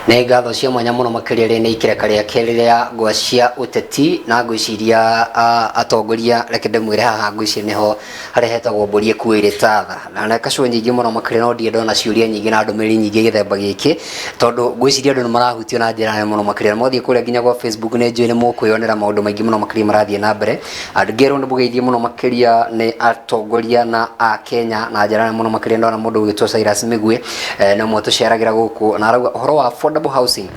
Nĩ ngatho cia mwanya mũno makĩria rĩ nĩ ikĩreka rĩa kerĩ rĩa ngwacia ũteti na ngwĩciria atongoria reke ndĩmwĩre haha ngwĩciria nĩho harĩa hetagwo mbũri ĩkuĩire tatha na nekaco nyingĩ mũno makĩria no ndiĩ ndona ciũria nyingĩ na ndũmĩrĩri nyingĩ gĩthemba gĩkĩ tondũ ngwĩciria andũ nĩ marahutio na njĩra nene mũno makĩria na mothiĩ kũrĩa nginya gwa Facebook nĩ njũĩ nĩ mũkwĩyonera maũndũ maingĩ mũno makĩria marathiĩ na mbere ngero nĩ mũgeithie mũno makĩria nĩ atongoria na a Kenya na njĩra nene mũno makĩria ndona mũndũ ũgĩtwo Cyrus Migwe na mwe tũceragĩra gũkũ na arauga ũhoro wa affordable housing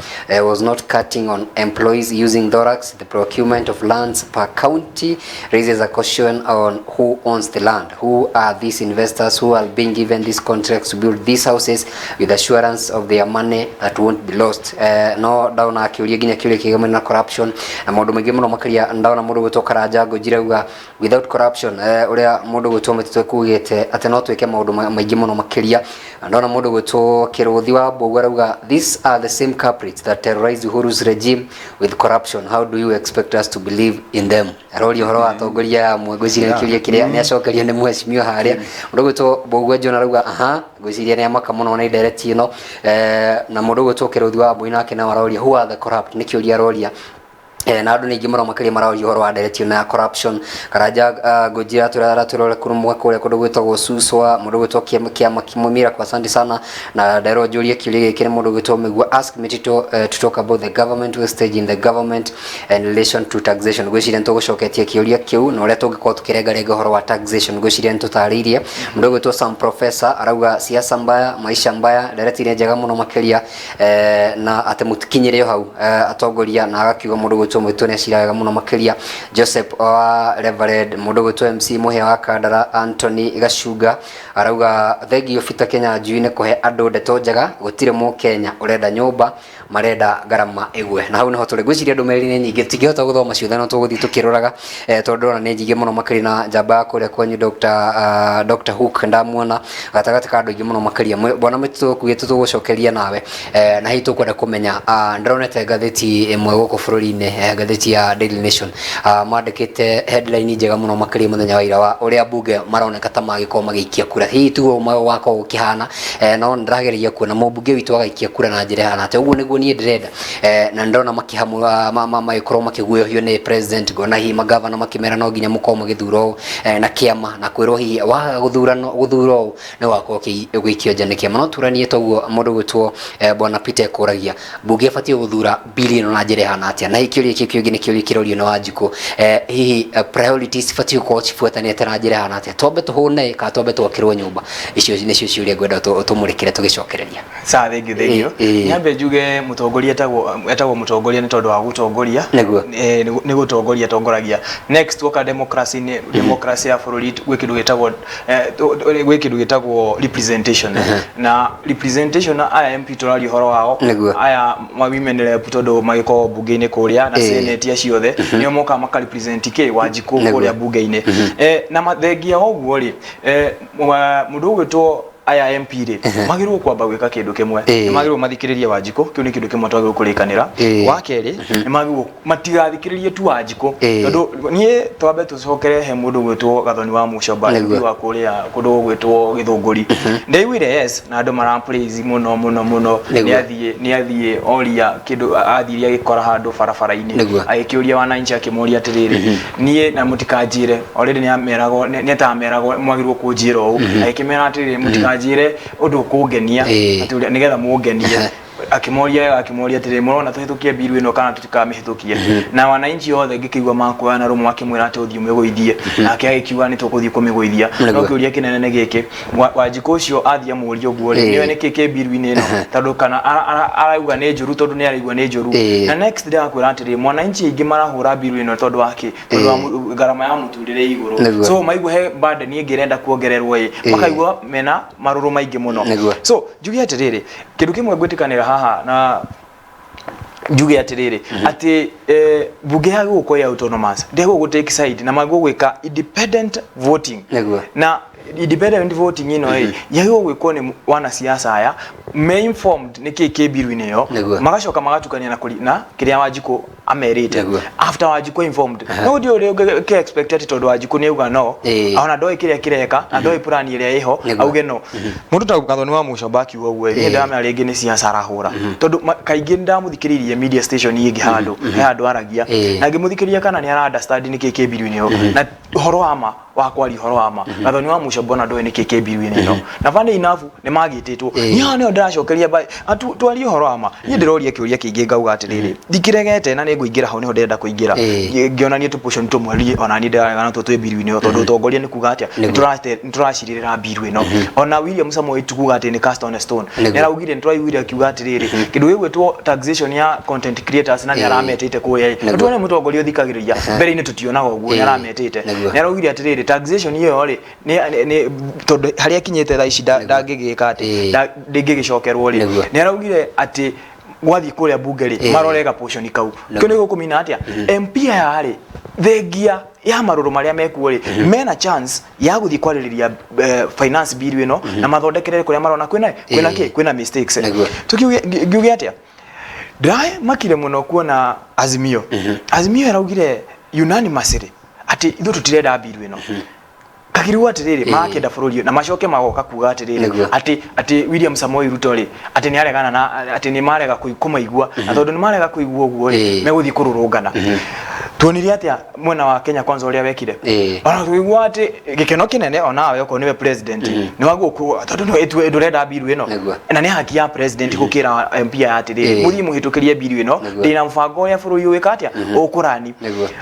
was not cutting on employees using thorax. The procurement of lands per county raises a question on who owns the land, who are these investors who are being given these contracts to build these houses with assurance of their money that won't be lost. No ndauna akiuria nginya kiuria kigamana na corruption na maundu maingi muno makiria ndauna mundu gwitwo Karanja Ngũnjirauga without corruption uria mundu gwitwo Mũtitũ kugite ati no twike maundu maingi muno makiria ndauna mundu gwitwo Kiruthi wa Mbũgu arauga these are the same culprits that terrorized Uhuru's regime with corruption. How do you expect us to believe in them? Arori horo atongoria mwegwiciria kiuria kiria ni acokeria ni mheshimiwa haria mundu gwitwo Mbũgu John arauga aha ngwiciria ni amaka muno na indirect ino na mundu gwitwo Kiruthi wa Mbũgu nake na aroria who are the corrupt ni kiuria aroria na andu ningi muno makiri maraoria horo wa direction na corruption Karanja Ngũnjira turore kurumwa kule kundu gwitagwo Suswa mundu gwitwo Kiama Kimumira kwa asante sana na ndero njuria kiuria gikire mundu gwitwo Migwa ask me to talk about the government wastage in the government in relation to taxation gwiciria ntugucoketie kiuria kiu na uria tungikorwo tukirengarenga horo wa taxation gwiciria ntutariirie mundu gwitwo Sam Professor arauga siasa mbaya maisha mbaya directire njega muno makiria na ate mutikinyire hau atongoria na agakiuga mundu Mũtune ciraga muno makiria Joseph Reverend mundu gwitwo MC Muhia wa Kandara Anthony Gacunga arauga thegio fita Kenya juine kuhe andu ndeto njega gutire mu Kenya urenda nyumba marenda garama igwe na hau niho turi gwiciria ndũmĩrĩri nyingĩ tingihota guthoma ciothe no tuguthii tukiruraga tondu na nĩ nyingĩ muno makiria na njamba kuria kwanyu Dr. Hook ndamuona gatagati ka andũ aingĩ muno makiria bwana Mũtitũ kugĩte tugucokeria nawe na hitu kwenda kumenya ndĩronete ngathĩti ĩmwe gũkũ bũrũri-inĩ ngathĩti ya Daily Nation mandĩkĩte headline njega muno makiria mũthenya wa ira wa ũrĩa bunge maroneka ta magĩkorwo magĩikia kura hihi tu wako ũkihana no ndĩragereria kuona mũmbunge witũ agaikia kura na njĩra hana atĩ ũguo nĩguo niĩ ndĩrenda na ndona makihamũra magĩkorwo makĩguoyohio nĩ president ngona hihi magavana makĩmera no nginya mũkorwo magĩthurwo na kĩama na kwĩrwo hihi waga gũthurwo nĩ wakorwo ũgĩikio nja nĩ kĩama no turanie toguo mũndũ gwĩtwo bwana Peter Kũragia bunge ĩbatiĩ gũthura birioni na njĩra hana atĩa na kiuria kĩngĩ nĩ kiuria kĩrorio na Wanjikũ hihi priorities batiĩ gũkorwo cibuatanĩte na njĩra hana atĩa twambe tũhũne kana twambe twakĩrwo nyũmba icio nĩcio ciuria ngwenda tũmũrĩkĩre tũgĩcokereria thengio nyambe njuge mutongoria etagwo mutongoria ni tondu wa gutongoria ni gutongoria tongoragia next woka democracy ya bururi gwe kindu gitagwo representation na representation aya MP turari horo wao aya women rep tondu magiko bunge-ini kuria na senate ciothe nio moka maka represent ke Wanjikũ kuria bunge-ini na mathengia oguo ri mundu gwitwo aya MP ri magirwo kwamba gwika kindu kimwe magirwo mathikiririe Wanjikũ kiu ni kindu kimwe twagirwo kurikanira wa keri magirwo matigathikiririe tu Wanjikũ tondu nie twambe tucokere he mundu gwitwo Gathoni wa Mũcomba wa kuria kundu gwitwo Gĩthũngũri ndaiwire yes na andu mara praise muno ni athie oria kindu athiria gikora handu barabara-ini agikiuria wananchi akimuria atiriri nie na mutikanjire already ni atameragwo mwagirwo kunjira u agikimera atiriri mutikanjire undu kungenia nigetha mungenie akimoria atire murona tuhitukie biru ino kana tutikamihitukie na wananchi othe ngikigwa makwa na rumo akimwira ati uthio mwegoithie nake agikiuga ni tukuthie kumigoithia no kiuria kinene ne giki Wanjikũ ucio athia muri uguo ri niwe niki biru ino tondu kana arauga ni njuru tondu ni araigwa ni njuru na next day akwira atire mwananchi ingi marahura biru ino tondu wake tondu wa garama ya muturire iguru so maigwa he bad ni ngirenda kuongererwo makaigwa mena maruru maingi muno so njugi atiriri kindu kimwe gwitikanira haha na njuge atiriri ati bunge ya guko ya autonomous ndego go take side na mago gwika independent voting na independent voting ino yayo gwiko ni wana siasa aya me informed niki kebiru ineyo magacoka magatukania na kiria Wanjiku amerite after Wanjiku informed no dio rio ke expected to Wanjiku ni uga no ona ndoi kiria kireka na ndoi plan iria iho auge no mundu ta Gathoni wa Mucombaki uwe ni ndamya ringi ni siasa arahura tondu kaingi ndamuthikiririe media station ingi handu aragia na ngimuthikiriria kana ni ara understand niki kebiru ineyo na horo ama wakwari horo ama Gathoni wa Mucombona ndoi niki kebiru ineyo na funny enough ni magititwo ni ndacokeria bai twari horo ama ni ndiroria kiuria kiingi ngauga atiriri ndikiregete na ni nguingira hau niho ndenda kuingira ngionania tu portion tumwari ona ni ndagana tu biru ino tondu utongoria ni kuga atia nturacirira biru ino ona William Samoei tukuga ati ni cast on a stone ni araugire nturaiguire kiuga atiriri kindu gigwetwo taxation ya content creators na ni arametete kuya tuone mutongoria thikagiriria mbere ini tutionaga uguo ni arametete ni araugire atiriri taxation iyo ri ni tondu haria kinyete thaa ici ndangigika ati ndingigicokerwo ri ni araugire ati gwathi kuria bunge ri marorega portion kau kene gukumina atia MP yari thengia ya maruru maria mekuo ri mena chance ya guthi kwaririria finance bill ino na mathondekere kuria marona kwina mistakes tukiuge atia dai makire muno kuona Azimio araugire unanimously ati ithu tutirenda bill ino kakiriwa atiriri makenda bururi na macoke magoka kuga atiriri ati William Samoei Ruto ri ati ni aregana na ati ni marega kumaigua na tondu ni marega kuigua uguo ri meguthi kururungana tuonire atia mwena wa Kenya Kwanza uria wekire ona tuigua ati gikeno kinene ona we ko niwe president ni waguku tondu etu ndurenda bill ino na ni haki ya president gukira MP atiriri muthi muhitukirie bill ino ndina mfango ya bururi wikatia ukurani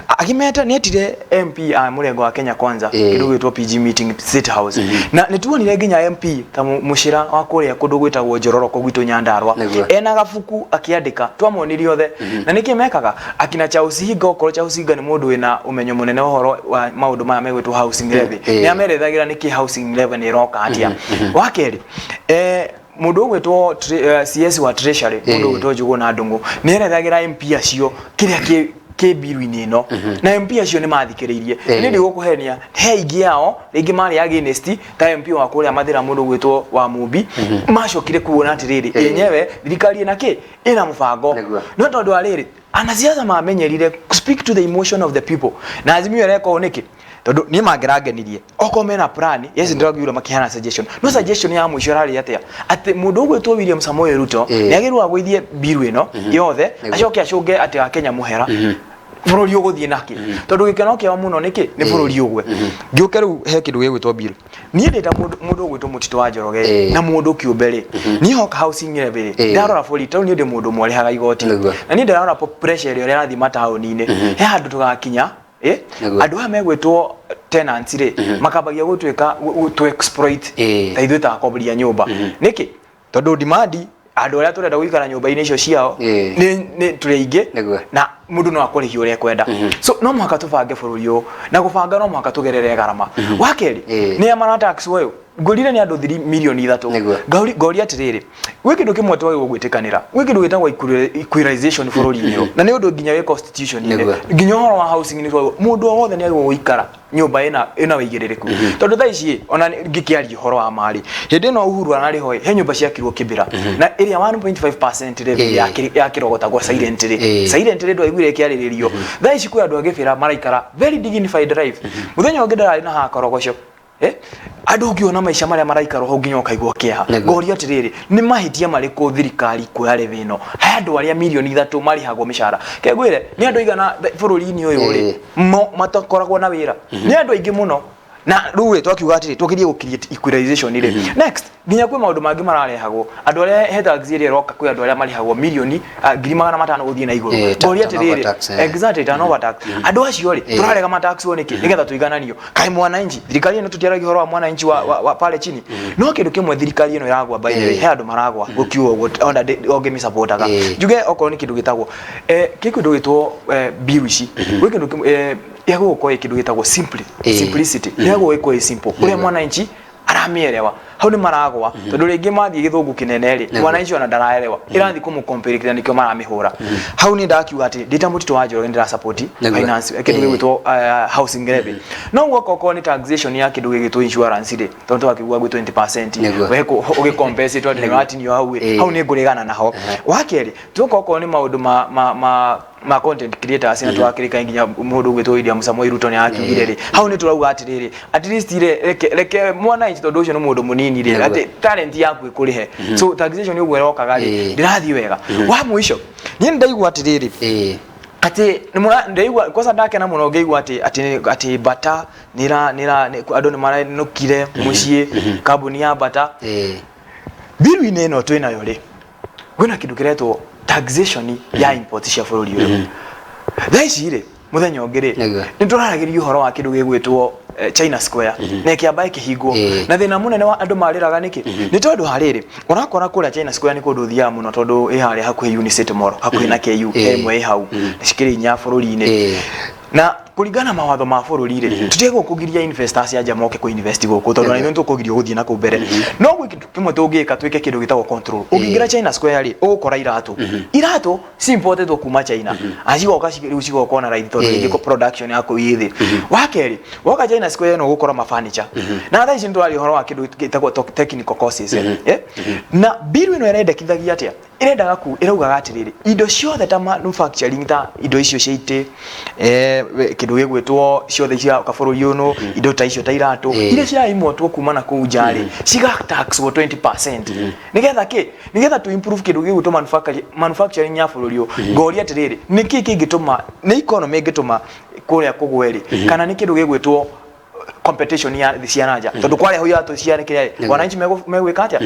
akimeta ni etire MP a murengo wa Kenya Kwanza kidogo PG meeting State House na nituonire nginya MP ta mushira wa kuria kundu gwitagwo Njororoko gwitu Nyandarua ena gafuku akiandika twamonirie othe na nikimekaga akina Chausi Goko Chausi ni mundu wina umenyo munene uhoro wa maundu maya megwitwo housing levy ni amerethagira niki housing levy ni roka atia wakeri mundu gwitwo CS wa Treasury mundu gwitwo Njuguna Ndungu ni erethagira MP acio kiria kebiru-ini ino na MP acio ni mathikiririe ni ndi gukuhenia he ingi yao ringi mari against ta MP wa kuria mathira mundu gwitwo wa Mumbi macokire kuona atiriri yenyewe thirikari ina ina mubango no tondu ariri anasiasa mamenyerire speak to the emotion of the people na Azimio reko niki tondu ni mangirangenirie oko mena plan yes ndiragiura makihana suggestion ya mwisho rari atia ati mundu gwetwo William Samoei Ruto ni agirwa agwithie biru ino yothe acoke acunge ati wa Kenya muhera bururi uguthie naki tondu gikeno kia muno niki ni bururi ugwe ngiuke ru he kindu gigwitwo bill ni ndita mundu gwitwo Mutito wa Njoroge na mundu kiumbere ni hoka housing levy ndarora buri tau ni ndi mundu mwarihaga igoti na ni ndarora pressure ire rathi mataoni-ini he handu tugakinya andu aya megwitwo tenants ri makabagia gutwika to exploit ta ithu ta koberia nyumba niki tondu demand andu aria turenda guikara nyumba-ini icio ciao ni tureige na mundu no akurihio uria kwenda so no muhaka tubange bururi u na gubanga no muhaka tugerere garama wakeri ni amana tax wewe ngorire ni andu 3 milioni 3 ngori atiriri gwe kindu kimwe twagirwo gwitikanira gwe kindu gitagwo equalization bururi-ini u na ni undu nginya we constitution-ini nginya horo wa housing ni mundu wothe ni agirwo guikara nyumba ina wigiririku tondu tha ici ona ngikiari horo wa mari hindi no Uhuru anari hoi he nyumba ciakirwo Kibira na area 1.5% level ya kirogota gwa silent ndo igwire kiariririo tha ici kwi andu agifira maraikara very dignified life muthenya ongedara na ha korogosho andu ngiona maisha maria maraikara ho nginya ukaigwa kiha ngori atiriri ni mahitia mariku thirikari kuya level ino he andu aria milioni 3 marihagwo mishara kegwire ni andu igana bururi-ini uyu ri matakoragwo na wira ni andu aingi muno na ruwe twakiuga atiri tukirie gukreate equalization ire next nginya kwi maundu mangi mararehagwo andu aria hetha auxiliary roka kwi andu aria marihagwo milioni 500 guthie na iguru ngori atiriri exactly turnover tax andu acio ri turarega matax woniki nigetha tuigananio kai mwananchi thirikari ino tutiaragi horo wa mwananchi wa pale chini no kindu kimwe thirikari ino iragwa by the way he andu maragwa gukiuo onda ogemi supportaga juge okoro ni kindu gitagwo kindu gitwo biwishi gwe kindu yago ko kindu gitagwo simplicity yago iko simple ule mwananchi maramierewa hau ni maragwa tondu ringi mathie githungu kinene ri wananchi ona ndaraerewa irathi kumu complicate nikio maramihura hau ni ndakiuga ati ndita mutito wa Njoroge ndira support finance kindu gigwitwo housing levy no goko ni taxation ya kindu gigwitwo insurance ri tondu akigwa gwi 20% weko ugicompensate twa ndingati ni hau ni ngurigana naho wakeri tukoko ni maundu ma content creators na twakirika nginya mundu gwitwo William Samoei Ruto ni akiugire ri hau ni turauga atiriri at least reke mwana inchi tondu ucio ni mundu munini ri ati talent yaku ikurihe so taxation ni ugwera okaga ri ndirathi wega wa mwisho ni ndaigwa atiriri ati ndaigwa kosa ndake na muno ngeigwa ati bata nira andu ni maranukire mucie kambuni ya bata biru ine no twina yo ri gwina kindu kiretwo taxation ya import cia bururi uyu thaici ri muthenya ungiri ni turaragiria uhoro wa kindu gigwitwo China Square na kiambaye kihingo na thina munene wa andu mariraga niki ni tondu hariri urakora kura China Square ni kundu thia muno tondu ihari hakuhi Unicity Mall hakuhi na KU emwe hau nishikiri nya bururi-ini na kuringana mawatho ma bururi ri tutego kugiria investors ya jamoke ku invest goko tondu na ntu kugiria guthie na kumbere no gwi kimwe tungika twike kindu gitagwo control ugingira China Square ri ukora iratu si imported kuma China ajigo ukashigiriucigo kona right tondu iko production yako yithi wakeri waka China Square no gukora ma furniture na tha ici ndwari horo wa kindu gitagwo technical courses na biru ino irendekithagia atia irendaga ku iraugaga atiriri indo ciothe ta manufacturing ta indo icio ciite kindu gigwitwo ciothe cia kabururi uno indo ta icio ta iratu ile ciraimotwo kuma na kuu njari ciga tax wo 20% nigetha tu improve kindu gigwitwo manufacturing ya bururi ngori atiriri niki kingituma ni economy ingituma kuria kugweri kana ni kindu gigwitwo competition ya cianaja tondu kwale huyo ato ciane kire wananchi megwika atia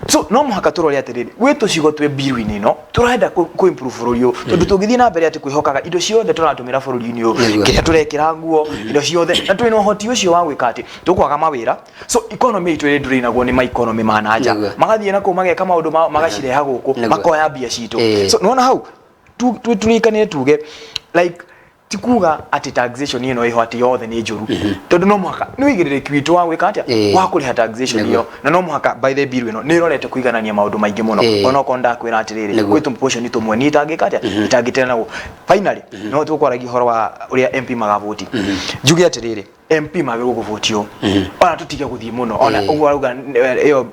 so no muhaka turori atiriri gwitu cigo twe biru-ini no turenda ku improve bururi tondu tungithii na mbere ati kwihokaga indo ciothe turatumira bururi-ini kiria turekira nguo indo ciothe na twina uhoti ucio wa gwika ati tukwaga mawira so economy itu iri naguo ni ma economy manaja magathie na ku mageka maundu magacireha guku makoya bia citu so nona hau tulikane tuge like tikuga ati taxation ino iho ati yothe ni njuru tondu no muhaka ni wigirire witu wa gwika atia wa kuri taxation iyo na no muhaka by the bill ino ni rorete kuiganania maundu maingi muno ona konda kwira atiriri kwitu portion tumwe ni tangika atia itangitena naguo finally no tukoragi horo wa uria MP magavoti njuge atiriri MP magero kuvotio ona tutige guthie muno ona ugo aruga iyo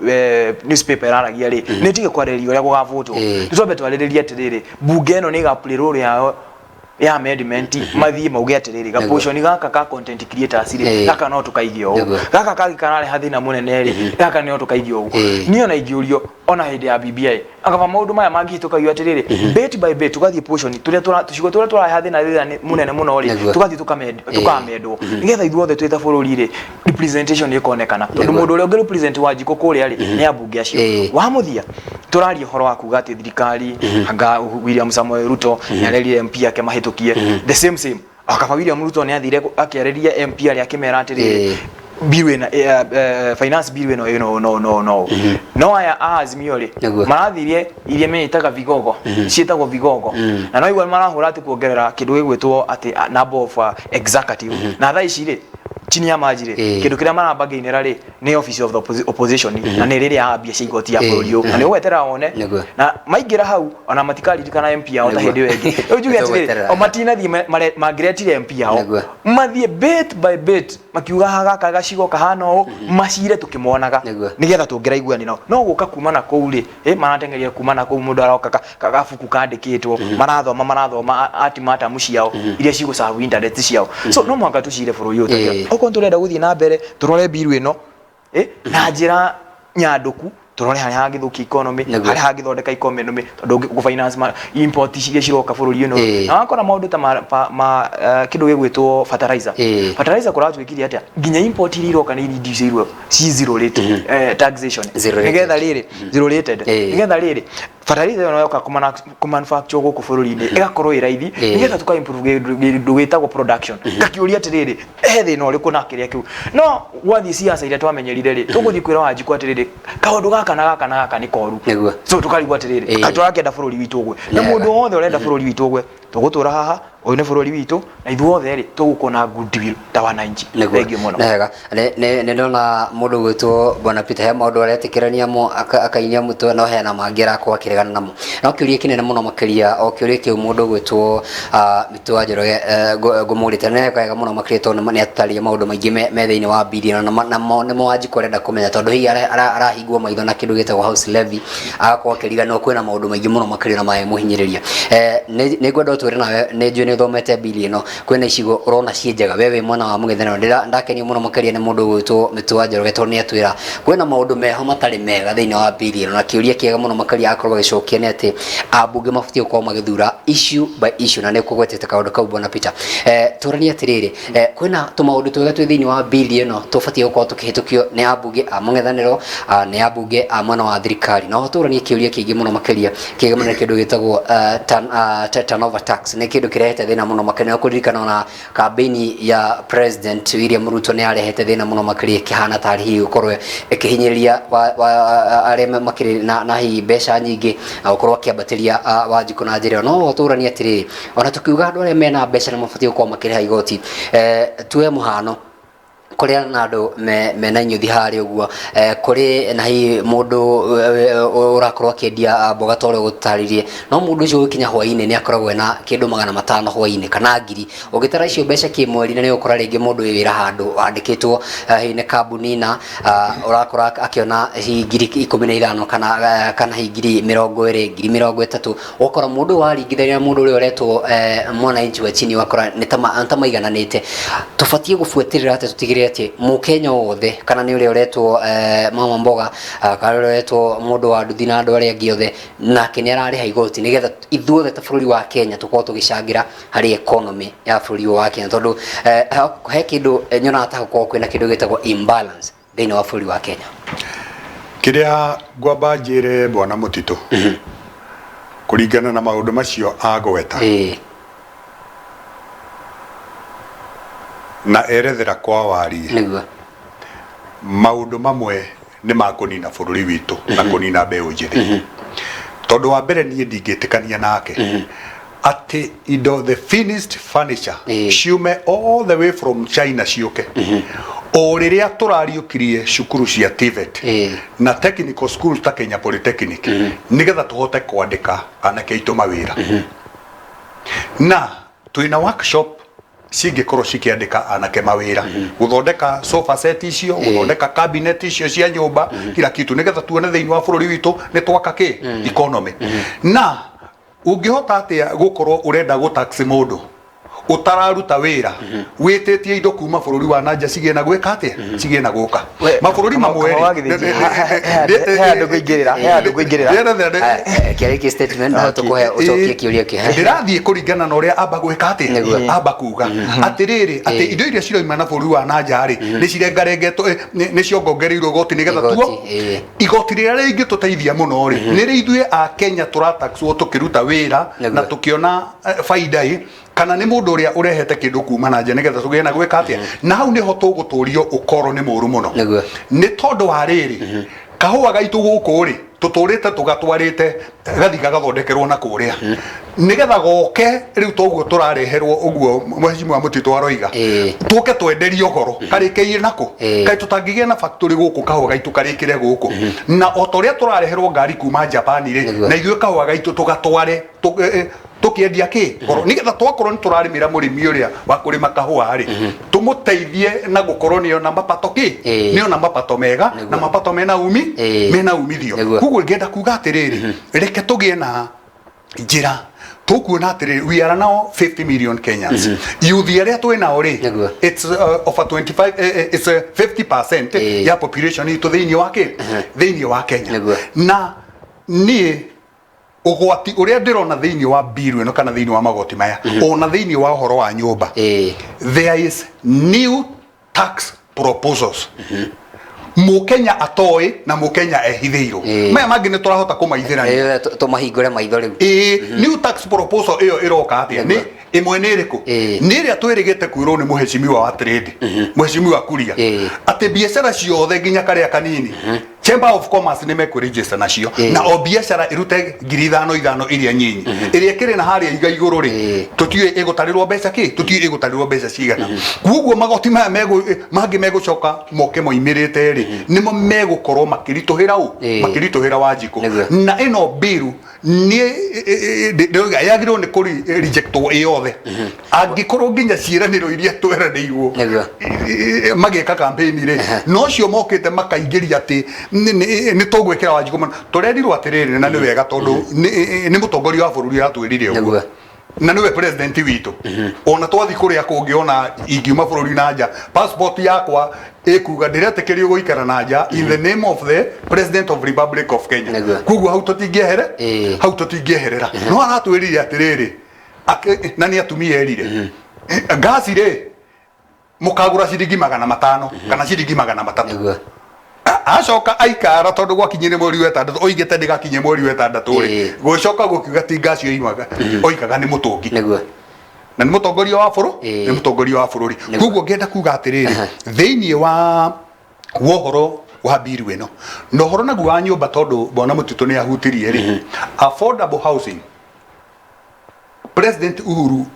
newspaper aragia ri ni tige kwareria uria gugavotwo tutobe twariria atiriri bunge ino ni ga play role yao ya amendment mathie mauge atiriri ga portion gaka ka content creators ri gaka no tukaigio gaka ka kanale hathina munene ri gaka no tukaigio ugo niyo na igiurio ona hindi ya BBI akava maundu maya mangi tukagio atiriri bit by bit tugathie portion turia tucigo turia hathina ri munene muno ri tugathie tukamedwo nigetha ithuothe twita bururi ri representation ikonekana tondu mundu uria represent wajiko kuria ri ni abunge acio wa muthia turari horo wa kuga ati thirikari anga William Samoei Ruto yareri MP yake mahitukie the same akava William Ruto ni athire akiareria MP ari akimera atiri bill na finance bill no aya azimio ri marathirie irie meitaga vigogo cietagwo vigogo na no igwa marahura ati kuongerera kindu gigwitwo ati number of executive na tha ici ri chini ya majire kindu kiria marambagainira ri ni office of the opposition na ni riri ya bia cigoti ya bururi na ni wetera wone na maingira hau ona matikari kana MP yao ta hindi wengi ujuge ati o matina thi magretire MP yao mathie bit by bit makiuga haga kaga cigo kahana o macire tukimonaga nigetha tungiraiguani no guka kumana kou ri maratengeria kumana kou mundu aroka kagafuku kandikitwo marathoma ati mata muciao iria cigo sa internet ciao so no mwaka tucire bururi uyu okonto renda guthie na mbere turore biru ino na njira nyanduku turore hari hagithuki economy hari hagithondeka economy tondu gu finance import ciria ciroka bururi ino na wakora maundu ta kindu gigwitwo fertilizer kuratwikiria atia nginya import iroka ni reduceirwo ci zero rate taxation nigetha riri zero rated nigetha riri fertilizer no yoka ku manufacture guku bururi-ini igakorwo iraithi nigetha tuka improve kindu gitagwo production gakiuria atiriri ethi no riku na kiria kiu no wathi siasa iria twamenyerire ri tuguthi kwira wanjikwa atiriri kaundu gaka ni koru so tukarigwa atiriri atwa akenda bururi witu gwe na mundu wothe urenda bururi witu gwe tugutura haha uyu ni bururi witu na ithuothe ri tugukona goodwill ta wananchi thengiu muno ne ndona mundu gwitwo Bwana Peter he maundu aretikirania mo akainia mutwe no hena mangira kwa kiregana namo no kiuria kinene muno makiria o kiuria kiu mundu gwitwo Mitwa Njoroge ngumurite ne kaega muno makirito ne ataria maundu maingi me thiini wa billion na mo wanji kurenda kumenya tondu hi arahingwo maitho na kindu gitagwo house levy agakorwo akirigana kwina maundu maingi muno makiria na mae muhinyiriria ne ngwenda utwire nawe ne njui ni thomete bili no kwina icigo urona cienjaga wewe mwana wa mugethano ndakenio muno makiria ne mundu gwitwo Mitwa Njoroge tondu ni atwira kwina maundu meho matari mega thiini wa bili na kiuria kiega muno makiria akorwo gicokia ni ati ambunge mafutie gukorwo magithura issue by issue na ne kugwetete kaundu kau Bwana Peter turani atiriri kwina tumaundu twega twi thiini wa bili no tufatie gukorwo tukihitukio ni ambunge a mung'ethaniro ni ambunge a mwana wa thirikari no turani kiuria kiingi muno makiria kiega muno kindu gitagwo turnover tax ni kindu kirehete thina muno makiria kuririkana na campaign ya President William Ruto ni arehete thina muno makiria kihana tari hi gukorwo ikihinyiriria areme makiri na hi mbeca nyingi gukorwo akiambatiria Wanjiku na njira no turani atiriri ona tukiuga andu aria mena mbeca ni mabatie gukorwo makiriha igoti tuwe muhano kuria na andu mena inyuthi hari uguo kuri na hi mundu urakorwo akiendia mboga tore gutaririe no mundu ucio ukinya hwaini ni akoragwo na kindu 500 hwaini kana ngiri ugitara icio mbeca kimweri na ni ukora ringi mundu wira handu andikitwo hi ne kambuni na urakora akiona hi ngiri 15 kana hi ngiri 20 ngiri 30 ukora mundu waringithania mundu uri uretwo mwananchi wa chini wakora ni tamaigananite tufatie gufuatirira ati tutigire ati mukenya wothe kana ni uri uretwo mama mboga kana uretwo mundu wa nduthi na andu aria giothe nake ni arariha igoti nigetha ithuothe ta bururi wa Kenya tukorwo tugicangira hari economy ya bururi wa Kenya tondu he kindu nyona ta gukorwo kwina kindu gitagwo imbalance thiini wa bururi wa Kenya kiria ngwamba njire Bwana Mutitu kuringana na maundu macio agweta na erethera kwa wari niguo maundu mamwe ni makunina bururi witu na kunina mbeu njithi tondu wa mbere nie ndingitikania nake ati indo the finished furniture ciume all the way from China ciuke o riria turariukirie cukuru cia TVET na technical schools ta Kenya Polytechnic nigetha tuhote kwandika anake itu mawira na tuina workshop cingikorwo cikiandika anake mawira guthondeka sofa set icio guthondeka cabinet icio cia nyumba kila kitu nigetha tuone thiini wa bururi witu ni twaka ki economy na ungihota atia gukorwo urenda gutax mundu utararuta wira wititie indo kuma bururi wa nanja cigie na gwika atia cigie na guka mabururi mamwe he andu kuingirira kiari statement no tukuhe ucokie kiuria ki ndirathie kuringana na uria amba gwika atia amba kuga atiriri ati indo iria ciroima na bururi wa nanja ri ni cirengarengetwo ni ciongongereirwo goti nigetha tuo igoti riria ringi tuteithia muno ri ni ri ithue a Kenya turataxwo tukiruta wira na tukiona faida kana ni mundu uria urehete kindu kuma na nje nigetha tugie na gwika atia na hau niho tuguturio ukoro ni muru muno ni tondu wa riri kahua gaitu guku ri tuturite tugatwarite gathiga gathondekerwo na kuria nigetha goke riu toguo turareherwo uguo Mheshimiwa Mutitu aroiga tuke twenderio goro karikeire nako kai tutangigia na factory guku kahua gaitu karikire guku na otoria turareherwo ngari kuma Japan ri na ithuĩ kahua gaitu tugatware tukiendia ki goro nigetha twakorwo ni turarimira murimi uria wa kurima kahua ri tumuteithie na gukorwo ni ona mapato ki ni ona mapato mega na mapato mena umithio kuguo ngenda kuga atiriri reke tugie na njira tukuona atiriri we are now 50 million Kenyans youth aria twina ri it's over 25 it's 50% ya population itu thiini wa Kenya na ni ugwati uria ndirona thiini wa bill eno kana thiini wa magoti maya ona thiini wa horo wa nyumba there is new tax proposals Mukenya atoi na Mukenya ehithiiro maya mangi ni turahota kumaithirania tumahingure maitho riu new tax proposal iyo iroka atia ni imwe ni iriku ni iria twirigite kwirwo ni Mheshimiwa wa trade Mheshimiwa Kuria ati biashara ciothe nginya karia kanini Chamber of Commerce nä mekå register nacio na o biacara irute 5,000 iria nyinyi iria kire na haria iga iguru ri tutiwe igutarĩrwo mbeca ki tutiwe igutarĩrwo mbeca cigana kuoguo magoti maya mangi megũcoka moke moimirite ri nimo megũkorwo makirituhira makirituhira Wanjiku na ino biru ni ndoiga yagirwo ni kuri rejectwo yothe angikorwo nginya ciĩranĩro iria tweranĩirwo mageka campaign ri no cio mokite makaingĩria ati ni tugwikira Wanjiku turerirwo atiriri na ni wega tondu ni mutongoria wa bururi aratwirire uguo na niwe president witu ona twathi kuria kungiona ingiuma bururi na nja passport yakwa ikuga ndiretekerio guikara na nja in the name of the president of Republic of Kenya kuguo hau tutingieherera no aratwirire atiriri na ni atumia erire ngasi ri mukagura ciringi 500 kana ciringi 300 acoka aikara tondu gwakinyire mweri wa 6 oigite ndigakinye mweri wa 6 ri gucoka gukiuga ti ngasi oimaga oikaga ni mutungi na ni mutongoria wa buru ni mutongoria wa bururi kuguo ngenda kuga atiriri thiini wa wohoro wa biru ino no horo nagu wa nyumba tondu bona mutitu ni ahutirie ri affordable housing President Uhuru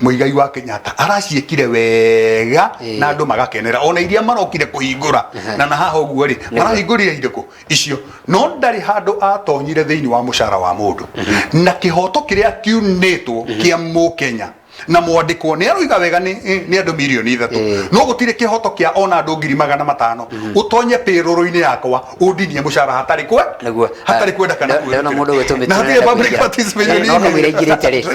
Muigai wa Kenyatta araciekire wega na andu magakenera ona iria marokire kuhingura na haha uguo ri marahingurire iriko icio no ndari handu atonyire thiini wa mushara wa mundu na kihoto kiria kiunitwo kia Mukenya na mwandikwo ni aruiga wega ni andu milioni 3 no gutire kihoto kia ona andu 500 utonye payroll-ini yakwa undinie mushara hatari kwenda kana na mundu wetumite na ndiye public participation no kamwira ingirite ri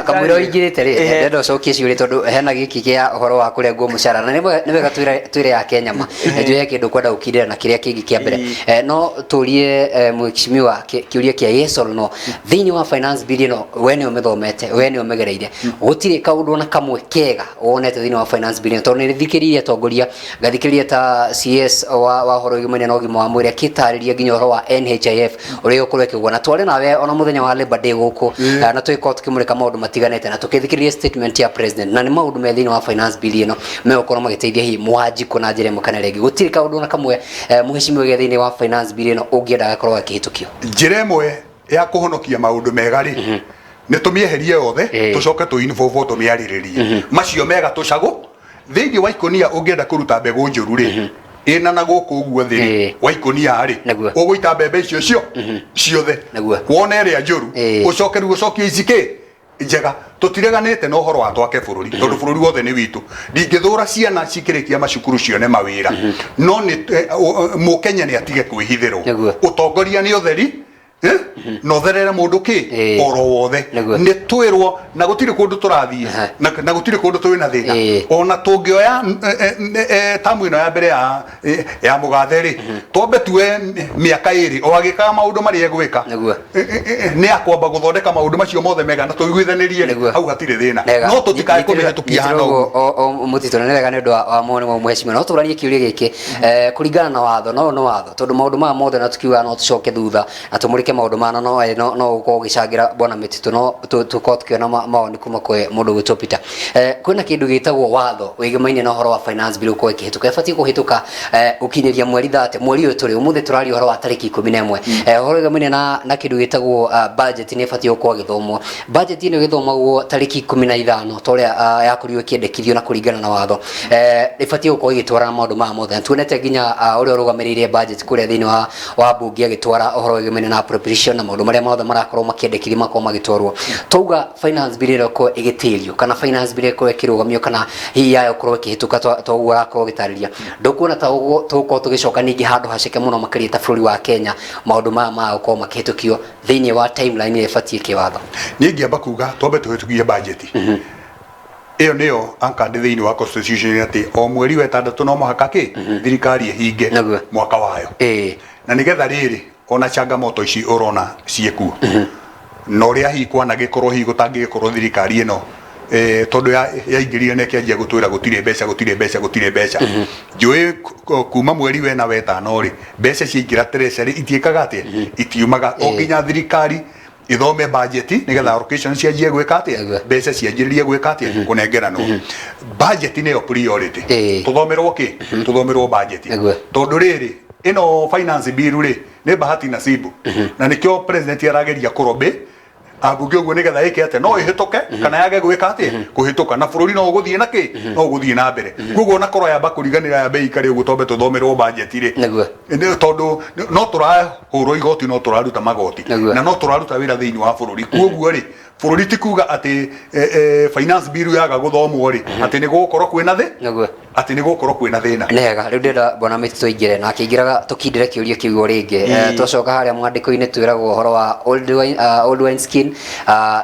kamwira ingirite ri ndendo cokie ciuri tondu hena giki kia uhoro wa kurengwo mushara na ni wega twire ya Kenya ma njuye kindu kwenda ukirira na kiria kingi kia mbere no turie mwikishimiwa kiuria kia yes or no thiini wa finance bill no we ni umithomete we ni umegereire gutire kaundu na kamwe kega wonete thiini wa finance bill tondu ni thikiriria tongoria gathikiriria ta CS wa horo igimene no gimo wa mwiri akitariria nginya horo wa NHIF uri ukorwe kigwa na tware nawe ona muthenya wa Labor Day guku na twiko tukimurika maundu matiganete na tukithikiriria statement ya president na ni maundu me thiini wa finance bill ino me ukorwo magiteithia hi Wanjiku na njire mukana regi gutire kaundu na kamwe muheshimiwa ge thiini wa finance bill ino ungienda gakorwo akihitukio njire imwe ya kuhonokia maundu mega ri ni tumieherie yothe tucoke tu involve tumiariririe macio mega tucago thiini wa ikonia ungienda kuruta mbegu njuru ri ina na guku uguo thi wa ikonia ri uguita mbembe icio ciothe wona ria njuru ucoke ru ucokie icike njega tutireganite no horo wa twake bururi tondu bururi wothe ni witu ndingithura ciana cikirikia macukuru cione mawira no ni Mukenya ni atige kwihithirwo utongoria ni utheri no therere mundu ki oro wothe ni twirwo na gutire kundu turathie na gutire kundu twina thina ona tungioya tamu ino ya mbere ya mugatheri twambe tuwe miaka iri o agika maundu mari egwika ni akwamba guthondeka maundu macio mothe mega na tuiguithanirie hau hatire thina no tutikae kumihitukia hano mutitona nega ni ndu wa mone wa mheshimiwa no turanie kiuria giki kuringana na watho no watho tondu maundu ma mothe na tukiuga no tucoke thutha na tumurike maundu mana no uko gicangira bona mititu no tuko tukiona maoni kuma kwe mundu gwitwo Peter kwina kindu gitagwo watho wigimaine na horo wa finance bill uko ikihituka ibatie kuhituka ukinyeria mweri 30 mweri uyu turi umuthi turari horo wa tariki 11 horo wigimaine na kindu gitagwo budget ni ibatie uko githomwo budget ino githomagwo tariki 15 toria yakurio kiendekithio na kuringana na watho ibatie uko igitwara maundu ma mothe tuonete nginya uri urugamiririe budget kuria thiini wa bunge agitwara horo wigimaine na appropriation na maundu maria mothe marakorwo makiendekithio makorwo magitwarwo touga finance bill iko igitirio kana finance bill iko ikirugamio kana hii yayo korwo ikihituka twaugura korwo gitariria ndukuona ta tuko tugicoka ningi handu haceke muno makiri ta bururi wa Kenya maundu ma uko makihitukio thiini wa timeline ibatie kiwatho ningi amba kuga twambe tuhitukie budget iyo niyo ankandi thiini wa constitution ati o mweri wa 6 no muhaka ki thirikari ihinge mwaka wayo na nigetha riri ona changamoto ici urona cieku no ria hikwa na gikorwo hi gutangikorwo thirikari ino tondu yaingirire ne kianjia gutwira gutire mbeca njui kuma mweri we na wetano ri mbeca ciingira treasury itiekaga atia itiumaga o nginya thirikari ithome budget nigetha allocation cianjie gwika atia mbeca cianjiririe gwika atia kunengerano budget ni priority tuthomerwo ki tuthomerwo budget tondu riri ino finance bill ri ne bahati nasibu na nikyo president arageria kurobe abunge uguo nigetha ike ate no ihituke kana yage gwika ati kuhituka na bururi no guthie na ki no guthie na mbere kuguo na koro yamba kuriganira ya bei kari uguo tombe tuthomerwo budget ri ne tondu no turahurwo igoti no turaruta magoti na no turaruta wira thiini wa bururi kuguo ri bururi ti kuga ati finance bill yaga guthomwo ri ati ni gukorwo kwina thi ati ni gukorwo kwina thina nega riu ndira bona miti tuingire na akingiraga tukindire kiuria kiugo ringi twacoka haria mwandiko-ini twiragwo uhoro wa old wine skin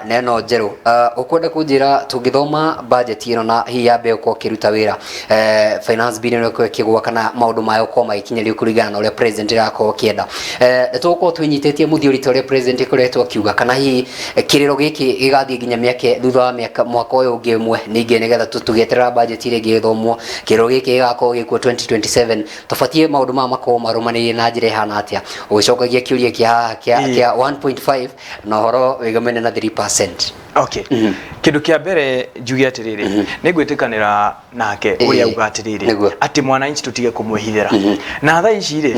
neno njeru ukwenda kunjira tungithoma budget ino na hi yambe uko kiruta wira finance bill no kwekigwa kana maundu mayo ko maikinyĩrio kurigana na uria president irako kienda tuko twinyitetie muthiorito uria president ikoretwo akiuga kana hi kiriro giki gigathie nginya miake thutha wa mwaka uyu ungi mwe ningi nigetha tugeterera budget ire githomwo kiriro giki gigako gikuo 2027 tubatie maundu ma mako marumanĩrĩire na njĩra ihana atia ugicokagia kiuria kia 1.5 na horo wigamene na 3%. Okay. Kindu kia mbere njugi atiriri ningwitikanira nake uria uga atiriri ati mwananchi tutige kumwihithira na tha ici ri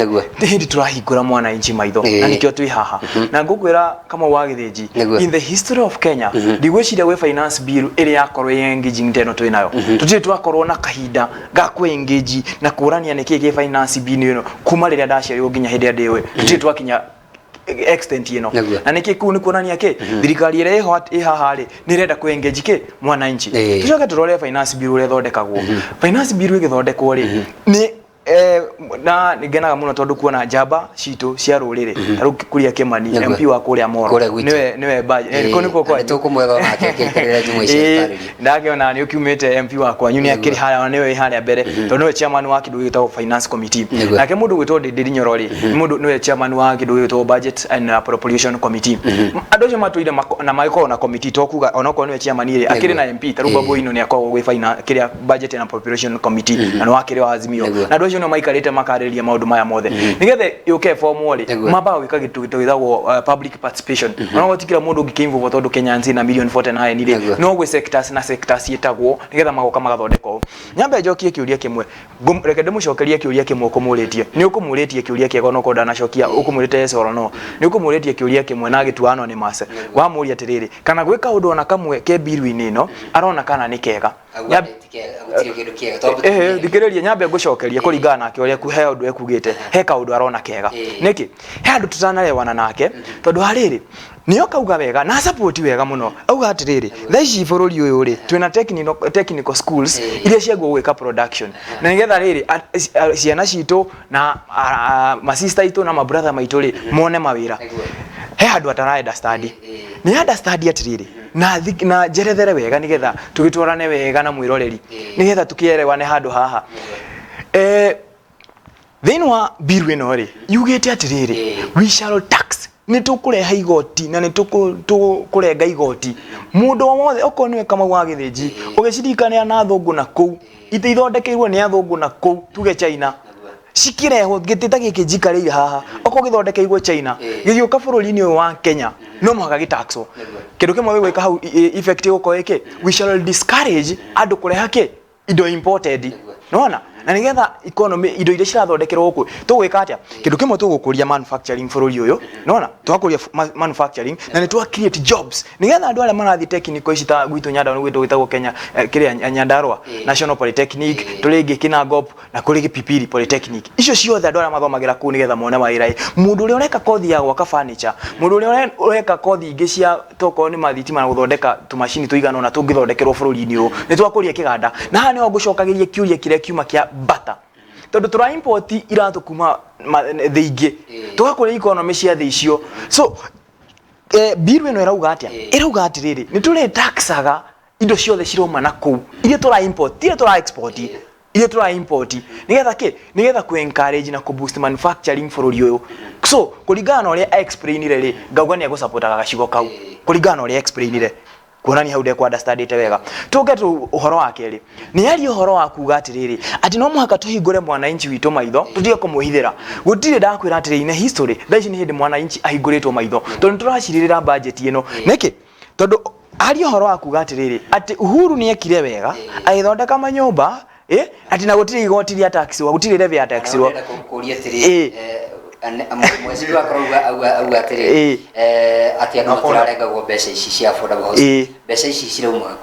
hindi turahingura mwananchi maitho na nikio twi haha na ngugwira kama wagithiji in the history of Kenya ndigwiciria we finance bill iri yakorwo engaging ndeno twi nayo tutire twakorwo na kahinda ga ku engage na kurania niki ge finance bill ino kuma riria ndaciarirwo nginya hindi ya ndiwe tutire twakinya extent ino na niki ku ni kuonania ke thirikari ire haha ri ni renda ku engage ke mwananchi tucoke turore finance bill ure thondekagwo finance bill igithondekwo ri ni na nigenaga muno tondu kuona njamba citu cia rurire taru kuria Kimani MP wa kuria Moro niwe baje ko niko kwa tukumwetha nake akekerera jumu ici ndakiona ni ukiumite MP wa kwa nyuni akiri haria niwe haria mbere tondu niwe chairman wa kindu gitagwo finance committee nake mundu gwitwo Ndindi Nyorori mundu niwe chairman wa kindu gitagwo budget and appropriation committee andu acio matuire na maiko na committee tokuga onako niwe chairman ire akiri na MP taru babo ino ni akorwo gwi finance kiria budget and appropriation committee na no akiri wa Azimio na ndu acio no maikarite makarĩria maundu maya mothe nigethe yuke form ri mamba wika gitu githagwo public participation no gotikira mundu ngikimvo tondu Kenya nzi na million 49 ni ri no gwe sectors na sectors yetagwo nigetha magoka magathondeka nyambe njokie kiuria kimwe reke ndimucokerie kiuria kimwe kumuritie ni ukumuritie kiuria kiego no konda na cokia ukumurite yes or no ni ukumuritie kiuria kimwe na gituano ni mase wa muri atiriri kana gwika undu ona kamwe ke biru-ini no arona kana ni kega thikiriria nyambe ngucokerie kuringana nake uria kuhe undu ekugite he kaundu arona kega niki he andu tutanarewana nake tondu hariri niyo kauga wega na support wega muno auga atiriri thaici bururi uyu ri twina technical schools iria ciagwo gwika production na nigetha riri ciana citu na ma sister itu na ma brother maitu ri mone mawira he andu ataraenda study ni anda study atiriri na jerethere wega nigetha tugitwarane wega na mwiroreri nigetha tukierewane handu haha then wa bill ino ri yugete atiriri we shall tax ni tukureha igoti na ni tukurenga igoti mundu wothe oko niwe kama wa githiji ugicirikania na thungu na ku ithondekeirwo ni athungu na ku tuge China cikireho gitita giki jikarire haha oko githondekeirwo China githioka bururi-ini wa Kenya no muhaka gitaxo kindu kimwe gwika hau effective uko eke we shall discourage andu kureha ke indo imported nona na nigetha economy indo iria cirathondekerwo guku tugwika atia kindu kimwe tugukuria manufacturing bururi uyu nona twakuria manufacturing na ni twa create jobs nigetha andu aria marathi technical ici ta gwitu nyanda gwitu gwitagwo Kenya kiria Nyandarua National Polytechnic turingi Kinangop na kurigi Pipiri Polytechnic icio ciothe andu aria mathomagira ku nigetha mone mawira mundu uria ureka kothi ya gwaka furniture mundu uria ureka kothi ingi cia toko ni mathitima na guthondeka tumashini tuigana na tungithondekerwo bururi-ini uyu ni twakuria kiganda na hani ngucokagiria kiuria kiria kiuma kia bata tondu tura import iratu kuma theingi tugakuria economy cia thi icio so bill ino irauga atia irauga atiriri ni turi taxaga indo ciothe ciroma na ku iria tura import iria tura export iria tura import nigetha ku encourage na ku boost manufacturing bururi uyu so kuringana uria explain ire ri ngauga ni agusupportaga gacigo kau kuringana uria explain ire kuonani hau de ku understand ite wega tuge tu uhoro wake ri ni ari uhoro wa kuga atiriri ati no muhaka tuhingure mwananchi witu maitho tutige kumuhithira gutire ndakwira atiriri ne history thaici ni hindi mwananchi ahinguritwo maitho tondu turacirira budget ino niki tondu ari uhoro wa kuga atiriri ati Uhuru ni ekire wega agithondeka manyumba ati na gutiri igoti rya tax wa gutiri levy ya tax wa kuria tiri mwezi wa karuga au atiri ati andu matiraregagwo mbeca ici cia affordable housing mbeca ici cirauma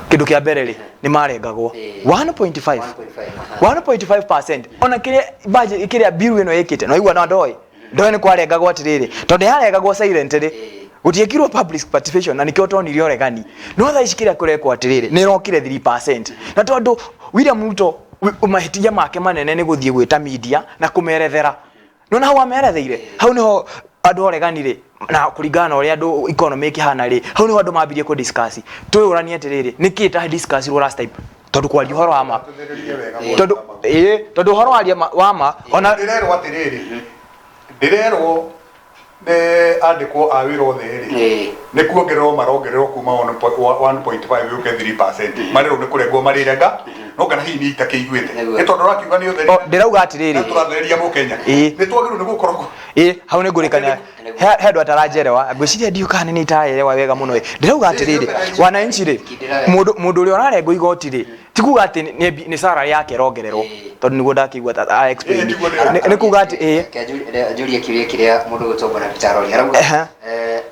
kindu kia mbere ri ni marengagwo 1.5% ona kire budget kire bill ino yekite no igwa na ndoi ni kwarengagwo atiriri tondu yarengagwo silent ri gutiekirwo public participation na nikio toni rio regani no tha ishikira kurekwo atiriri ni rokire 3% na tondu William Ruto umahitija make manene ni guthie gwita media na kumerethera nona hau ameretheire hau niho andu oreganire na kuringana uria andu economy kihana ri hau niho andu mambirie ku discuss tuyurani atiriri niki ta discuss ro last time tondu kwa horo wa ma tondu horo wa ma ona ndirerwo ne andikwo awiro theri ne kuongererwo marongererwo kuma 1.5 yuke 3% marero ne kuregwo marirenga no kana hihi ni itakeiguite ni tondu rakiuga ni utheri ndirauga atiriri turatheria mu Kenya ni twagiru ni gukorwo hau ni ngurikania hedo atarajerewa ngwiciria ndiukane ni tayerewa wega muno ndirauga atiriri wananchi ri mundu uri orarengo igoti ri tikuga ati ni salary yake rongererwo tondu niguo ndakigwa ta explain ni kuga ati juria kiria kiria mundu gutombora pitarori arauga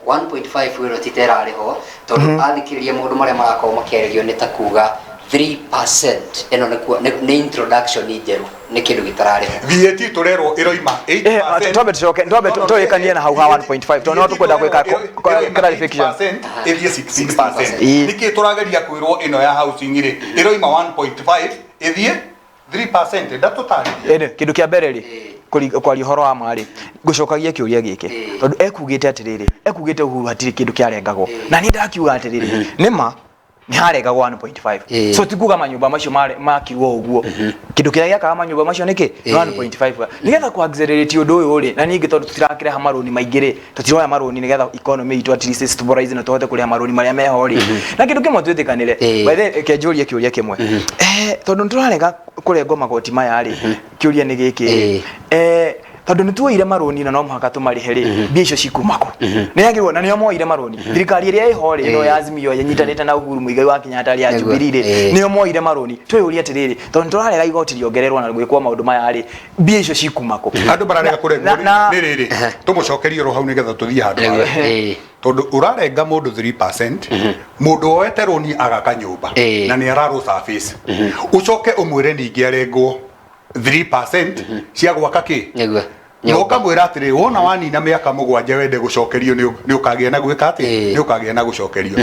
1.5 wiro titera ariho tondu athikiriria mundu maria marakorwo makiarerio ni ta kuga 3% eno ni introduction njeru ni kindu gitarariho VAT turero iroima 8% ndobe toyekanie na hau ha 1.5 tondu tukwenda gwika clarification ithie 16% niki turageria kwirwo ino ya housing ri iroima 1.5 ithie 3% ndatutari kindu kia mbere ri kwari horo wa mari gucokagia kiuria gike tondu ekugite atiriri ekugite uhu hatiri kindu kiarengagwo na ni ndakiuga atiriri nima ni harengagwo 1.5 so tikuga manyumba macio makirwo uguo kindu kiria giakaga manyumba macio niki 1.5 nigetha ku accelerate undu uyu ri na ningi tondu tutirakire ha maroni maingire tutiroya maroni nigetha economy itu at least stabilize na tuhote kuria maroni maria meho ri na kindu kimwe twitikanire wethe kenjuria kiuria kimwe tondu turarenga kurengwo magoti maya ri kiuria ni giki tondu nituoire maroni na no muhaka tumarihe ri mbia icio cikumako ni yagirwo na nio moire maroni thirikari iria iho ri no ya Azimio yanyitanite na Uhuru Muigai wa Kenyatta ya Jubilee ri nio moire maroni twiyuria atiriri tondu turarega igoti riongererwo na gwikwa maundu maya ri mbia icio cikumako andu bararega kurengwo ni riri tumucokerie ro hau nigetha tuthie handu tondu urarenga mundu 3% mundu oete roni agaka nyumba na ni araro surface ucoke umwire ningi arengwo 3% cia gwaka ki no kamwira atiri wona wani na miaka mugwanja wende gucokerio ni ukagia na gwika ati ni ukagia na gucokerio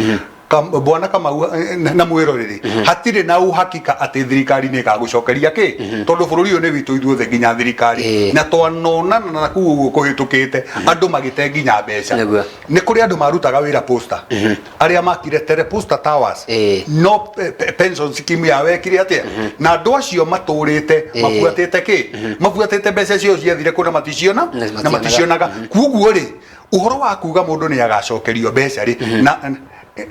bwana kama na mwiro riri hatire na uhakika ati thirikari ni gagucokeria ki tondu bururi uyu ni witu ithuothe nginya thirikari na twanona na kuguo kuhitukite andu magite nginya mbeca ni kuri andu marutaga wira posta aria makire tere posta towers no pension scheme ya wekire atia na andu acio maturite mabuatite ki mabuatite mbeca cio ciathire kuna maticiona na maticionaga kuguo ri uhoro wa kuga mundu ni agacokerio mbeca ri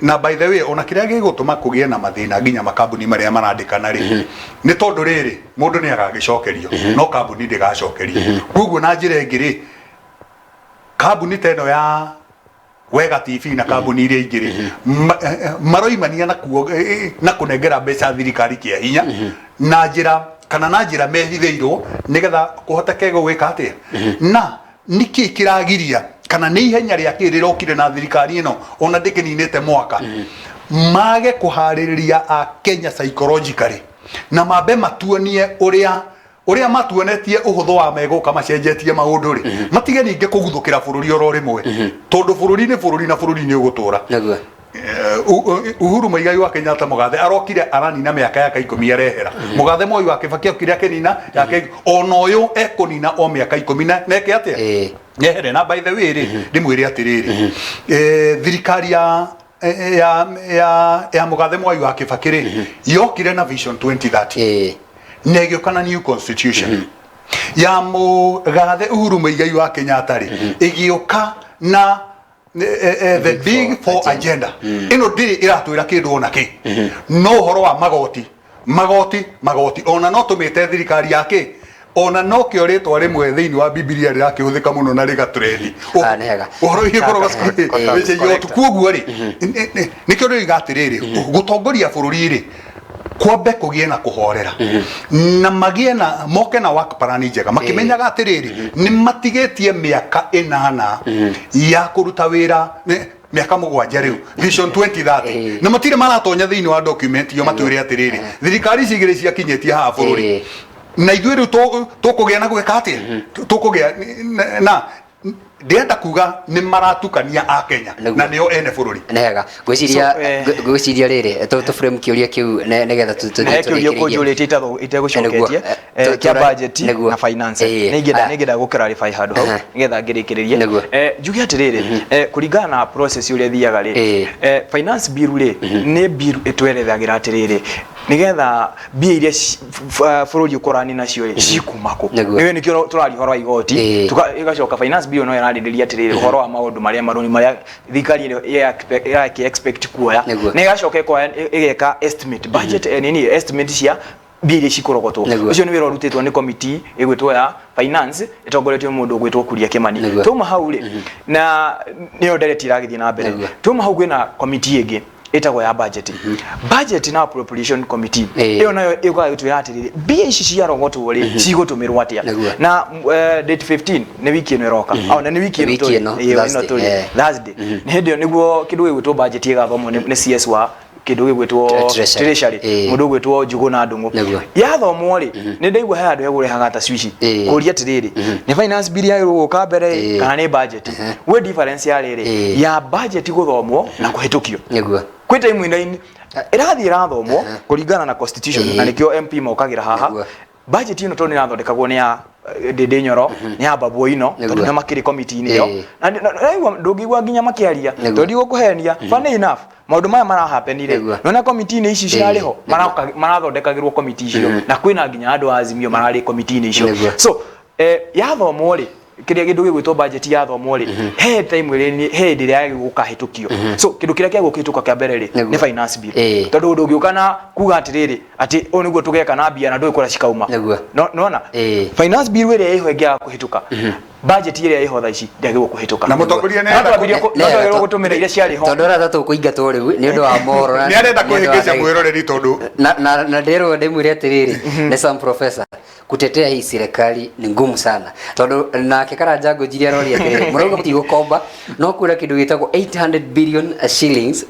na by the way ona kiria gigutuma kugie na mathina nginya makambuni maria marandikana ri ni tondu riri mundu ni agagicokerio no kambuni ndigacokerio gugu na njira ingiri kambuni teno ya Wega TV na kambuni iria ingiri maroimania na kunengera mbeca thirikari kia hinya na njira kana na njira mehithirwo nigetha kuhoteke gwika atia na niki kiragiria kana ni ihenya ria kirirokire na thirikari ino ona ndikininite mwaka mage kuhaririria a Kenya psychologically na mabe matuonie uria matuonetie uhutho wa meguka macenjetie maundu ri matige ninge kuguthukira bururi oro rimwe tondu bururi ni bururi na bururi ni ugutura Uhuru Muigai wa Kenyatta mugathe arokire aranina miaka yake 10 arehera mugathe Moi wa Kibaki okire akinina yake ona uyu ekunina o miaka 10 neke atia nyehere na by the way ri ndimwire atiriri thirikari ya mugathe Moi wa Kibaki ri yokire na Vision 2030 negio kana new constitution ya mugathe Uhuru Muigai wa Kenyatta ri igioka na the big four agenda ino ndiri iratwira kindu ona ki no horo wa magoti ona no tumite thirikari yake ona no kio ritwa rimwe thiini wa Biblia rirakihuthika muno na rigatrendi horo igikoroga weche yo tukuguo ri nikio ri gatiriri gutongoria bururi ri kwambe kugie na kuhorera na magie na moke na work plan njega makimenyaga atiriri ni matigetie miaka 8 ya kuruta wira miaka 7 riu vision 2030 na matire maratonya thiini wa document yo matwire atiriri thirikari cigire cia kinyetie ha bururi na ithuĩ rĩu tũkũgĩa na gwĩka atĩa tũkũgĩa na ndĩrenda kuga nĩ maratukania a Kenya na nĩo ene bũrũri nega gwĩciria rĩrĩ tũframe kĩũria kĩu nĩgetha kĩũria kũnjũrĩtie itegũcoketie kĩa budget na finance nĩngenda gũclarify handũ hau nĩgetha ngĩrĩkĩrĩrie njuge atĩrĩrĩ kũringana na process ũrĩa thiaga rĩ finance bill rĩ nĩ bill ĩtwerethagĩra atĩrĩrĩ nigetha mbia iria bũrũri ũkorani nacio rĩ cikumako nĩwe nĩkĩo tũrari horo wa igoti igacoka finance bill no yararĩrĩria atĩrĩrĩ ũhoro wa maũndũ marĩa marũni marĩa thirikari ya expect kuoya nĩ igacoka ĩgeka estimate budget nini estimate cia mbia iria cikorogotwo ũcio nĩ wĩra ũrutĩtwo nĩ committee ĩgwĩtwo ya finance ĩtongoretio mũndũ ũgwĩtwo Kuria Kimani tuma hau rĩ na nĩyo ndereti iragĩthiĩ na mbere tuma hau kwĩna committee ĩngĩ ĩtagwo ya budget budget na appropriation committee ĩyo nayo ĩgwĩtwo atĩrĩrĩ mbia ici ciarogotwo rĩ cigũtũmĩrwo atĩa na date 15 nĩ wiki ĩno ĩroka au na nĩ wiki ĩno tũrĩ Thursday nĩ hĩndĩ ĩyo nĩguo kĩndũ gĩgwĩtwo budget ĩgathomwo nĩ CS wa kĩndũ gĩgwĩtwo treasury mũndũ ũgwĩtwo Njũgũ na Ndung'u yathomwo rĩ nĩ ndaigua he andũ egũrehaga ta switch kũria atĩrĩrĩ nĩ finance bill yagĩrĩirwo gũka mbere kana nĩ budget we difference ya rĩrĩ ya budget gũthomwo na kũhĩtũkio kwĩ time ĩno ĩrathiĩ ĩrathomwo kũringana na constitution na nĩkĩo MP mokagĩra haha budget ĩno tondũ nĩyathondekagwo nĩ ya Ndindi Nyoro nĩ ya Babu Owino tondũ nĩ makĩrĩ committee-inĩ ĩyo na ndũngĩigua nginya makĩaria tondũ ndigũkũhenia funny enough maũndũ maya marahapenire nona committee-inĩ ici cirarĩ ho marathondekagĩrwo committee icio na kwĩna nginya andũ a Azimio mararĩ committee-inĩ icio so yathomwo rĩ kĩrĩa kĩndũ gĩgwĩtwo budget yathomwo rĩ he time ĩrĩ he hĩndĩ ĩrĩa gũkahĩtũkio so kĩndũ kĩrĩa kĩagũkĩhĩtũka kĩa mbere rĩ nĩ finance bill tondũ ndũngĩũka na kuga atĩrĩrĩ atĩ ũũ nĩguo tũgeka na mbia na ndũĩ kũrĩa cikauma nona finance bill ĩrĩa ĩho ĩngĩaga kũhĩtũka budget ĩrĩa ĩho thaa ici ndĩagĩrĩirwo kũhĩtũka na mũtongoria nĩ arenda gũtũmĩra iria ciarĩ ho tondũ arenda tũkũingatwo rĩu nĩ ũndũ wa moro nĩ arenda kũhĩngĩca mwĩroreri tondũ na ndĩrwo ndĩmwĩre atĩrĩrĩ nĩ some professor kutetea hii serikali ni ngumu sana tondu nake Karanja Ngũnjiri aroria atĩrĩrĩ mũrauga mũtigũkomba no kwĩra kĩndũ gĩtagwo 800 billion shillings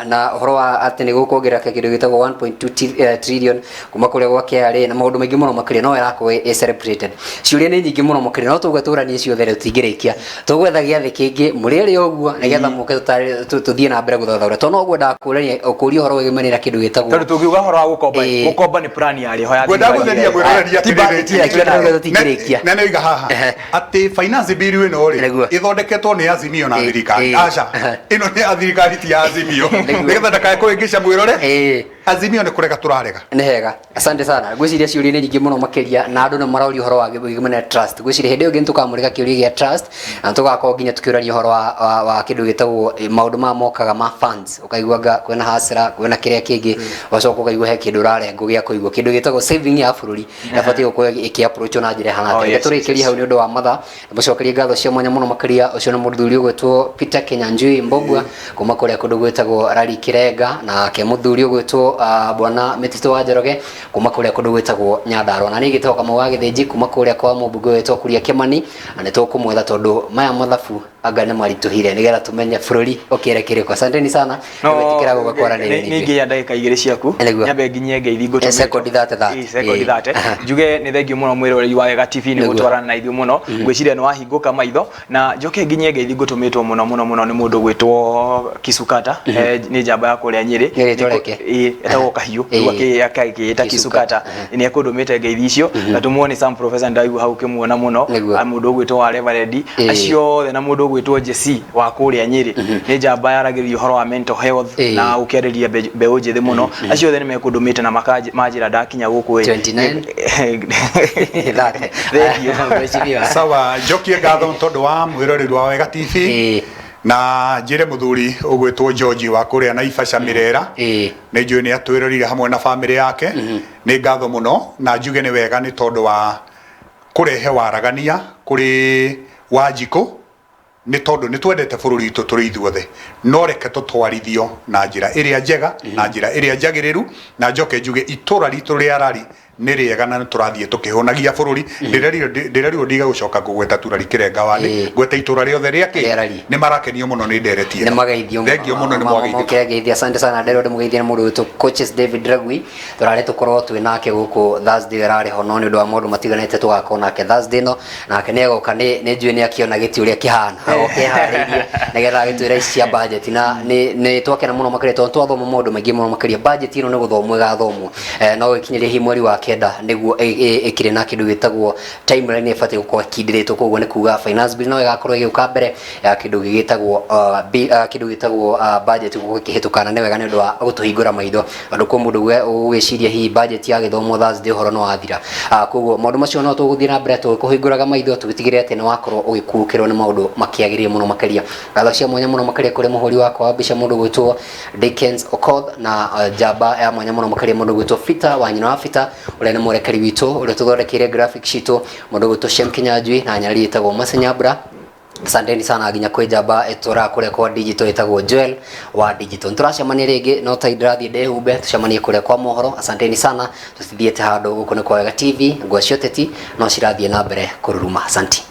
na ũhoro wa atĩ nĩ gũkuongerera kĩndũ gĩtagwo 1.2 trillion kuma kũrĩa gwa KRA na maũndũ maingĩ mũno makĩria no ĩrakorwo celebrated ciũria nĩ nyingĩ mũno makĩria no tũgatũranie ciothe rĩu tũtingĩrĩkia tũgwetha gĩathĩ kĩngĩ mũrĩrĩ ũguo nĩgetha mũke tũthiĩ na mbere gũthothaũra tondũ no ngwenda kũũria ũhoro wĩgimanĩra kĩndũ gĩtagwo tondũ tũngiuga ũhoro wa gũkomba nĩ plan yarĩ ho ya ngwenda gũtheria mwĩroreri na nĩoiga haha atĩ finance bill ĩno rĩ ĩthondeketwo nĩ Azimio na thirikari aca ĩno nĩ thirikari ti ya Azimio nĩgetha ndakae kũhĩngĩca mwĩrore Azimio nĩ kũrega tũrarega nĩ hega asante sana ngwĩciria ciũria nĩ nyingĩ mũno makĩria na andũ nĩ maroria ũhoro wa gĩgĩmana trust ngwĩciria hĩndĩ ĩyo ngĩ tũkamũrĩka kĩũria gĩa trust na tũgakorwo nginya tũkĩũrania ũhoro wa kĩndũ gĩtagwo maũndũ maya mokaga ma funds ũkaiguaga kwĩna hasra kwĩna kĩrĩa kĩngĩ ũgacoka ũkaigua he kĩndũ ũrarengwo gĩa kũigwo kĩndũ gĩtagwo saving ya bũrũri ĩbatiĩ gũkorwo ĩkĩ-approach na njĩra ĩhana atĩa tũrĩkĩria hau nĩ ũndũ wa mathaa mũcokerie ngatho cia mwanya mũno makĩria ũcio nĩ mũthuri ũgwĩtwo Peter Kinyanjui Mbogwa kuma kũrĩa kũndũ gwĩtagwo Rari Kĩrenga na ke mũthuri ũgwĩtwo bwana Mĩtitũ wa Njoroge kuma kũrĩa kũndũ gwĩtagwo Nyandarua na nĩ gĩtagwo Kamau wa Gĩthĩnji kuma kũrĩa kwa mũmbunge wĩtwo Kuria Kimani na nĩ tũkũmwetha tondũ maya mathabu anga nĩ maritũhire nĩgetha tũmenye bũrũri ũkĩerekerĩko asanteni sana nĩwĩtĩkĩra gũgakwaranĩria ningĩ ya ndagĩka igĩrĩ ciaku nyambe nginye ngeithi ngũtũmĩte second 30 njuge nĩ thengiũ mũno mwĩroreri wa Wega TV nĩ gũtwarana na ithuĩ mũno ngwĩciria nĩ wahingũka maitho na njoke nginye ngeithi ngũtũmĩtwo mũno nĩ mũndũ gwĩtwo Kisukata nĩ njamba ya kũrĩa Nyĩrĩ etagwo Kahiũ akĩĩta Kisukata nĩ ekũndũmĩte ngeithi icio na tũmuone some professor ndaigu hau kĩmuona mũno mũndũ gwĩtwo wa Reverend acio othe na mũndũ gwĩtwo Jesse wa kũrĩa Nyĩrĩ nĩ njamba yaragĩrĩria ũhoro wa mental health na ũkĩarĩria mbeũ njĩthĩ mũno acio othe nĩ mekũndũmĩte na manjĩra ndakinya gũkũ 29 sawa njokie ngatho tondũ wa mwĩroreri wa Wega TV na njĩre mũthuri ũgwĩtwo George wa kũrĩa Naivasha Mĩrera nĩ njũĩ nĩ atwĩrorire hamwe na famĩlĩ yake nĩ ngatho mũno na njuge nĩ wega nĩ tondũ wa kũrehe waragania kũrĩ Wanjikũ nĩ tondũ nĩ twendete bũrũri witũ tũrĩ ithuothe no reke tũtwarithio na njĩra ĩrĩa njega na njĩra ĩrĩa njagĩrĩru na njoke njuge itũra ritũ rĩa Rari nĩ rĩega na tũrathiĩ tũkĩhonagia bũrũri ndĩrerirwo ndiga gũcoka kũgweta Turari Kĩrenga Wandĩ gweta itũra rĩothe rĩake nĩ marakenio mũno nĩ nderetie nĩ mageithio mũno nĩ mwageithio asante sana ndero ndĩmugeithie mũndũ witũ coaches David Ragui tũrarĩ tũkorwo twĩ nake gũkũ Thursday rarĩ ho no nĩ ũndũ wa maũndũ matiganĩte tũgakorwo nake Thursday no nake nĩ agoka nĩ njũĩ nĩ akĩona gĩtĩ ũrĩa kĩhana okĩharĩirie nĩgetha gĩtwĩra ici cia budget na nĩ twakena mũno makĩria tondũ twathoma maũndũ maingĩ mũno makĩria budget ĩno nĩ gũthomwo ĩgathomwo no gĩkinyĩria hi mweri wa kenda nĩguo ĩkĩrĩ na kĩndũ gĩtagwo timeline ĩbatiĩ gũkorwo ĩkindĩrĩtwo koguo nĩ kuga finance bill no ĩgakorwo ĩgĩũka mbere ya kĩndũ gĩtagwo budget gũkĩhĩtũka na nĩ wega nĩ ũndũ wa gũtũhingũra maitho andũ kwa mũndũ ũgĩciria hihi budget ya gĩthomo Thursday ũhoro no wathira koguo maũndũ macio no tũgũthiĩ na mbere tũkũhingũraga maitho tũgĩtigĩrĩra atĩ nĩ wakorwo ũgĩkuũkĩrwo nĩ maũndũ makĩagĩrĩire mũno makĩria ngatho cia mwanya mũno makĩria kũrĩ mũhũri wakwa wa mbica mũndũ gwĩtwo Dickens Okoth na njamba ya mwanya mũno makĩria mũndũ gwĩtwo Peter Wanyina wa Peter ũrĩa nĩ mũrekeri witũ ũrĩa tũthondekeire graphics citũ mũndũ gwĩtwo Shem Kinyanjui na nyari ĩtagwo Masenyabra asanteni sana nginya kwĩ njamba ĩtũra kũrĩa kwa digital ĩtagwo Joel wa digital tũracemania rĩngĩ no ta ndĩrathiĩ ndehumbe tũcemanie kũrĩa kwa mohoro asanteni sana tũtithiĩte handũ gũkũ nĩ kwa Wega TV ngwa cia ũteti no cirathiĩ na mbere kũruruma asanti